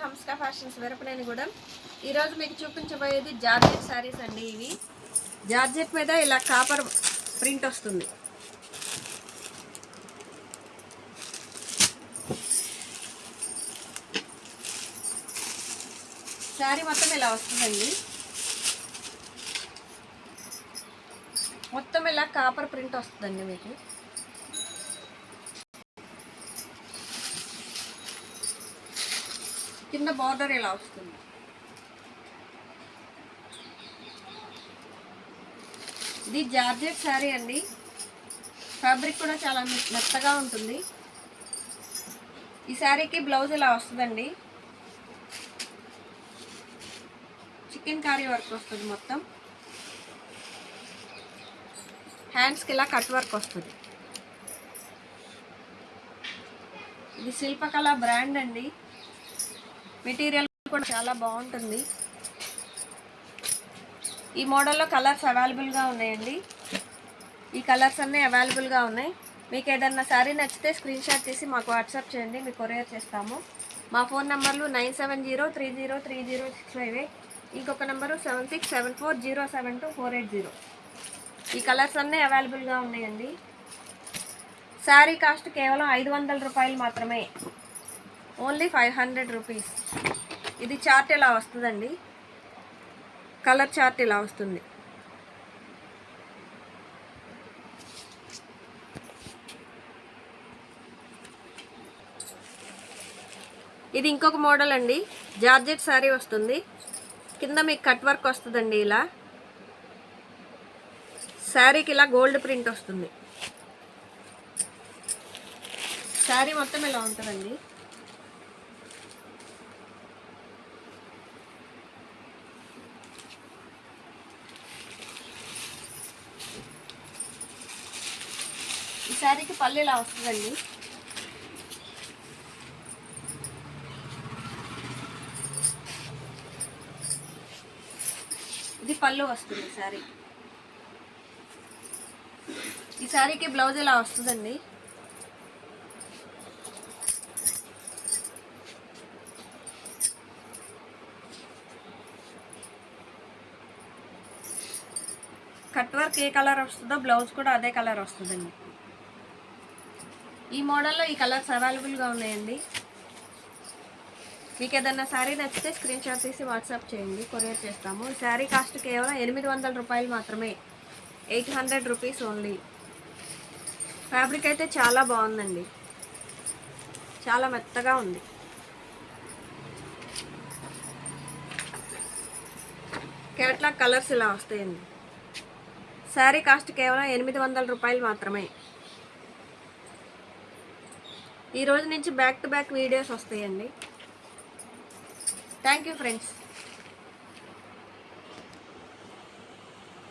Channel హంస్కా fashions Veerapanenigudem. ఈరోజు మీకు చూపించబోయేది georgette saris అండి. ఇవి జార్జెట్ మీద ఇలా కాపర్ ప్రింట్ వస్తుంది. శారీ మొత్తం ఇలా వస్తుందండి. మొత్తం ఇలా కాపర్ ప్రింట్ వస్తుందండి. మీకు కింద బార్డర్ ఇలా వస్తుంది. ఇది జార్జెట్ శారీ అండి. ఫ్యాబ్రిక్ కూడా చాలా మెత్తగా ఉంటుంది. ఈ శారీకి బ్లౌజ్ ఇలా వస్తుందండి. చికెన్ కారీ వర్క్ వస్తుంది. మొత్తం హ్యాండ్స్కి ఇలా కట్ వర్క్ వస్తుంది. ఇది శిల్పకళ బ్రాండ్ అండి. మెటీరియల్ కూడా చాలా బాగుంటుంది. ఈ మోడల్లో కలర్స్ అవైలబుల్గా ఉన్నాయండి. ఈ కలర్స్ అన్నీ అవైలబుల్గా ఉన్నాయి. మీకు ఏదన్నా శారీ నచ్చితే స్క్రీన్ షాట్ తీసి మాకు వాట్సాప్ చేయండి, మీకు కొరియర్ చేస్తాము. మా ఫోన్ నెంబర్లు 9703030658, ఇంకొక నెంబరు 7674072480. ఈ కలర్స్ అన్నీ అవైలబుల్గా ఉన్నాయండి. శారీ కాస్ట్ కేవలం 500 రూపాయలు మాత్రమే, ఓన్లీ 500 రూపీస్. ఇది చార్ట్ ఇలా వస్తుందండి. కలర్ చార్ట్ ఇలా వస్తుంది. ఇది ఇంకొక మోడల్ అండి. జార్జెట్ శారీ వస్తుంది. కింద మీకు కట్ వర్క్ వస్తుందండి. ఇలా శారీకి ఇలా గోల్డ్ ప్రింట్ వస్తుంది. శారీ మొత్తం ఇలా ఉంటుందండి. ఈ శారీకి పళ్ళు ఇలా వస్తుందండి. ఇది పళ్ళు వస్తుంది శారీ. ఈ శారీకి బ్లౌజ్ ఇలా వస్తుందండి. కట్ వర్క్ ఏ కలర్ వస్తుందో బ్లౌజ్ కూడా అదే కలర్ వస్తుందండి. ఈ మోడల్లో ఈ కలర్స్ అవైలబుల్గా ఉన్నాయండి. మీకు ఏదన్నా శారీ నచ్చితే స్క్రీన్ షాట్ తీసి వాట్సాప్ చేయండి, కొరియర్ చేస్తాము. ఈ శారీ కాస్ట్ కేవలం 800 రూపాయలు మాత్రమే, 800 రూపీస్ ఓన్లీ. ఫ్యాబ్రిక్ అయితే చాలా బాగుందండి, చాలా మెత్తగా ఉంది. కేటలాగ్ కలర్స్ ఇలా వస్తాయండి. శారీ కాస్ట్ కేవలం 800 రూపాయలు మాత్రమే. ఈ రోజు నుంచి బ్యాక్ టు బ్యాక్ వీడియోస్ వస్తాయండి. Thank you friends.